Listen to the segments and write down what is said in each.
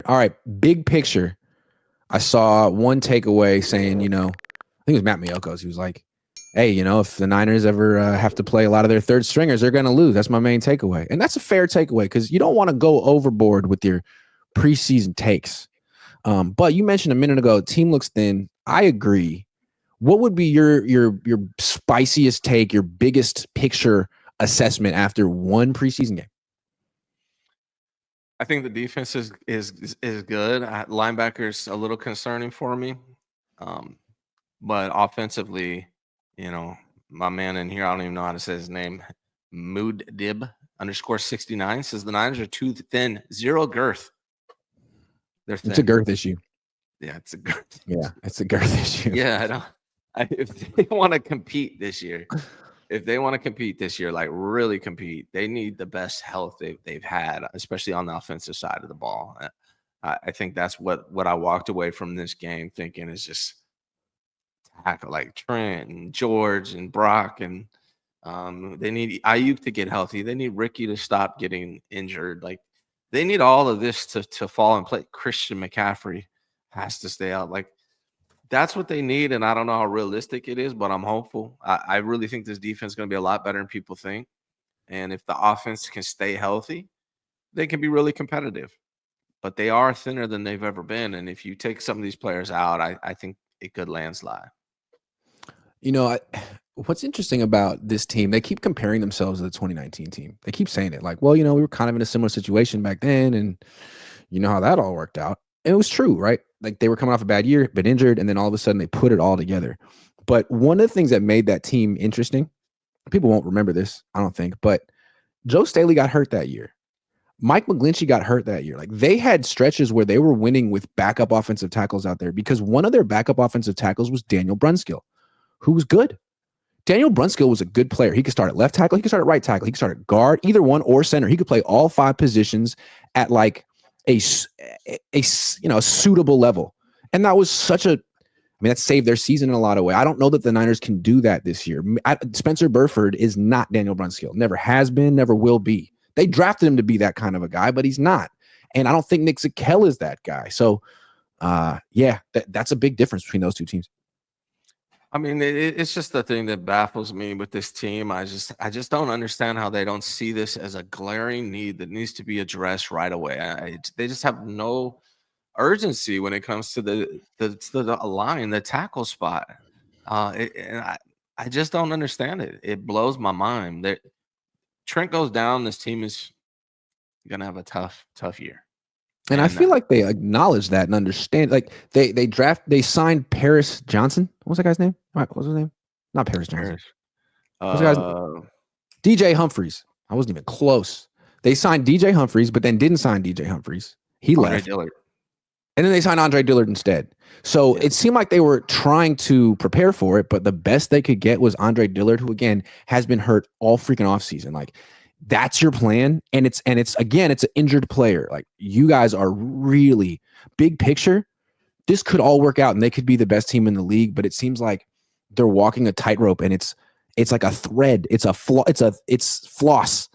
All right, big picture. I saw one takeaway saying, I think it was Matt Miyoko's. He was like, hey, if the Niners ever have to play a lot of their third stringers, they're going to lose. That's my main takeaway. And that's a fair takeaway because you don't want to go overboard with your preseason takes. But you mentioned a minute ago, team looks thin. I agree. What would be your spiciest take, your biggest picture assessment after one preseason game? I think the defense is good. Linebackers a little concerning for me, but offensively, my man in here, I don't even know how to say his name, Mood Dib _69 says the Niners are too thin, zero girth. They're thin. It's a girth issue. Yeah, it's a girth. Yeah, it's a girth issue. Yeah, I don't. If they want to compete this year, like really compete, they need the best health they've had, especially on the offensive side of the ball. I think that's what I walked away from this game thinking is just tackle like Trent and George and Brock, and they need Ayuk to get healthy. They need Ricky to stop getting injured. Like they need all of this to fall in place. Christian McCaffrey has to stay out. Like that's what they need, and I don't know how realistic it is, but I'm hopeful. I really think this defense is going to be a lot better than people think. And if the offense can stay healthy, they can be really competitive. But they are thinner than they've ever been, and if you take some of these players out, I think it could landslide. What's interesting about this team, they keep comparing themselves to the 2019 team. They keep saying it like, well, we were kind of in a similar situation back then, and you know how that all worked out. And it was true, right? Like they were coming off a bad year, been injured, and then all of a sudden they put it all together. But one of the things that made that team interesting, people won't remember this, I don't think, but Joe Staley got hurt that year. Mike McGlinchey got hurt that year. Like they had stretches where they were winning with backup offensive tackles out there because one of their backup offensive tackles was Daniel Brunskill, who was good. Daniel Brunskill was a good player. He could start at left tackle. He could start at right tackle. He could start at guard, either one, or center. He could play all five positions at like a suitable level. And that was that saved their season in a lot of ways. I don't know that the Niners can do that this year. Spencer Burford is not Daniel Brunskill. Never has been, never will be. They drafted him to be that kind of a guy, but he's not. And I don't think Nick Zakelj is that guy. So, that's a big difference between those two teams. I mean, it's just the thing that baffles me with this team. I just don't understand how they don't see this as a glaring need that needs to be addressed right away. They just have no urgency when it comes to the line, the tackle spot. And I just don't understand it. It blows my mind. Trent goes down, this team is gonna have a tough year. And I feel like they acknowledge that and understand. Like they signed Paris Johnson. What was that guy's name? What was his name? Not Paris Johnson. What's the guy's name? DJ Humphries. I wasn't even close. They signed DJ Humphries, but then didn't sign DJ Humphries. He left. Dillard. And then they signed Andre Dillard instead. So It seemed like they were trying to prepare for it, but the best they could get was Andre Dillard, who again has been hurt all freaking offseason. Like that's your plan. And it's an injured player. Like you guys are really big picture. This could all work out and they could be the best team in the league, but it seems like they're walking a tightrope and it's like a thread. It's floss.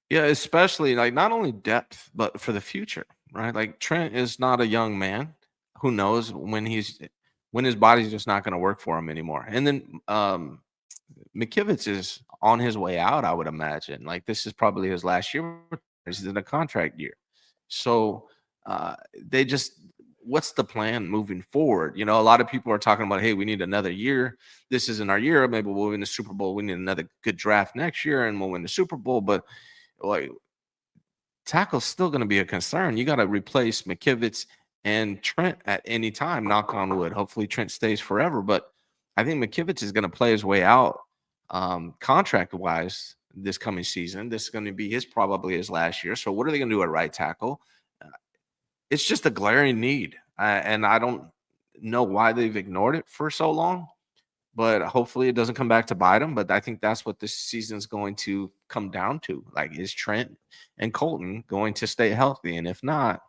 Yeah, especially like not only depth, but for the future, right? Like Trent is not a young man. Who knows when his body's just not going to work for him anymore. And then McKivitz is on his way out, I would imagine. Like this is probably his last year. This is in a contract year. So what's the plan moving forward? A lot of people are talking about, hey, we need another year. This isn't our year. Maybe we'll win the Super Bowl. We need another good draft next year and we'll win the Super Bowl. But like tackle's still going to be a concern. You got to replace McKivitz and Trent at any time, knock on wood. Hopefully Trent stays forever. But I think McKivitz is going to play his way out contract-wise this coming season. This is going to be probably his last year. So what are they going to do at right tackle? It's just a glaring need. And I don't know why they've ignored it for so long. But hopefully it doesn't come back to bite them. But I think that's what this season is going to come down to. Like, is Trent and Colton going to stay healthy? And if not,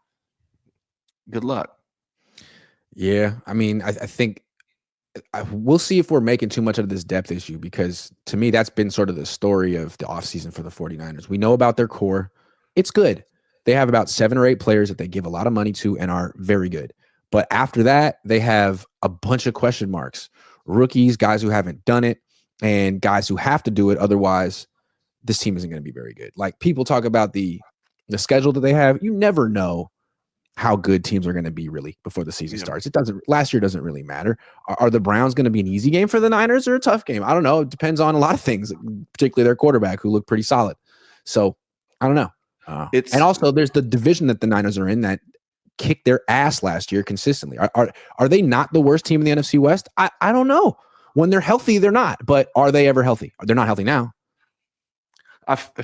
good luck. Yeah, I mean, I think we'll see if we're making too much of this depth issue because to me, that's been sort of the story of the offseason for the 49ers. We know about their core. It's good. they have about 7 or 8 players that they give a lot of money to and are very good. But after that, they have a bunch of question marks. Rookies, guys who haven't done it, and guys who have to do it. Otherwise, this team isn't going to be very good. Like, people talk about the schedule that they have. You never know how good teams are going to be really before the season starts. It doesn't. Last year doesn't really matter. Are the Browns going to be an easy game for the Niners or a tough game? I don't know. It depends on a lot of things, particularly their quarterback, who looked pretty solid. So I don't know. And also, there's the division that the Niners are in that kicked their ass last year consistently. Are they not the worst team in the NFC West? I don't know. When they're healthy, they're not. But are they ever healthy? They're not healthy now.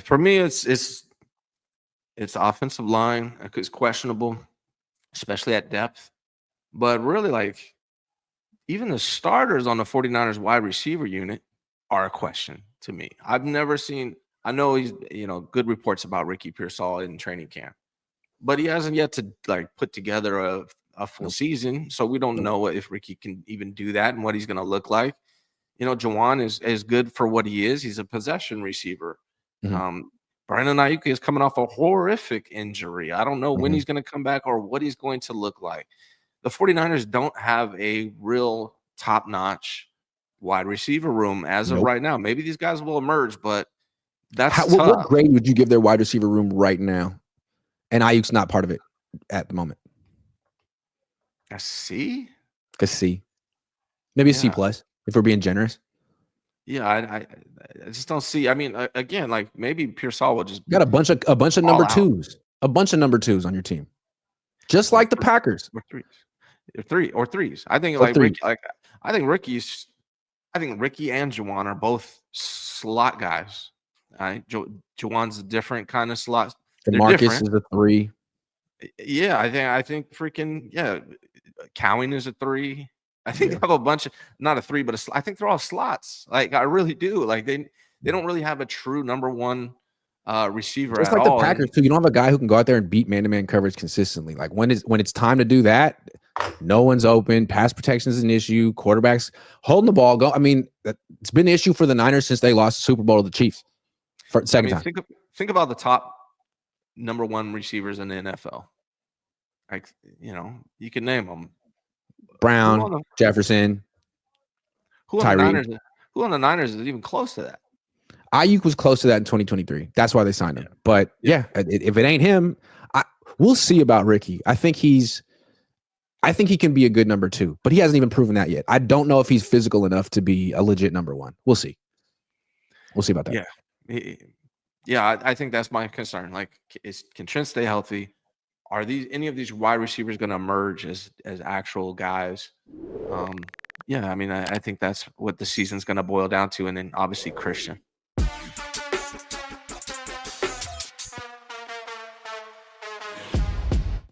For me, it's offensive line. It's questionable, especially at depth. But really, like, even the starters on the 49ers wide receiver unit are a question to me. I've never seen – I know he's, good reports about Ricky Pearsall in training camp. But he hasn't yet to, like, put together a full season. So we don't know if Ricky can even do that and what he's going to look like. Juwan is good for what he is. He's a possession receiver. Brandon Ayuk is coming off a horrific injury. I don't know when he's going to come back or what he's going to look like. The 49ers don't have a real top-notch wide receiver room as of right now. Maybe these guys will emerge, but that's tough. What grade would you give their wide receiver room right now? And Ayuk's not part of it at the moment. A C? A C. Maybe a C plus, if we're being generous. Yeah, I just don't see. I mean, again, like, maybe Pearsall will just got a bunch of number twos. A bunch of number twos on your team. Just like the Packers. Or threes. I think I think Ricky and Juwan are both slot guys. Right? Juwan's a different kind of slot. Marcus is a 3. Yeah, I think freaking Cowing is a 3. I think they have a bunch of, not a 3, but I think they're all slots. Like, I really do. Like, they don't really have a true number one receiver just at like all. The Packers too. You don't have a guy who can go out there and beat man-to-man coverage consistently. Like, when it's time to do that, no one's open. Pass protection is an issue. Quarterbacks holding the ball. I mean, it's been an issue for the Niners since they lost the Super Bowl to the Chiefs for second time. Think about the top number one receivers in the NFL. Like, you can name them. Brown, Jefferson, Tyreek. Who on the Niners is even close to that? Ayuk was close to that in 2023. That's why they signed him. But if it ain't him, we'll see about Ricky. I think he can be a good number 2, but he hasn't even proven that yet. I don't know if he's physical enough to be a legit number 1. We'll see. We'll see about that. Yeah. I think that's my concern. Like, can Trent stay healthy? Are any of these wide receivers going to emerge as actual guys? I mean, I think that's what the season's going to boil down to. And then obviously Christian.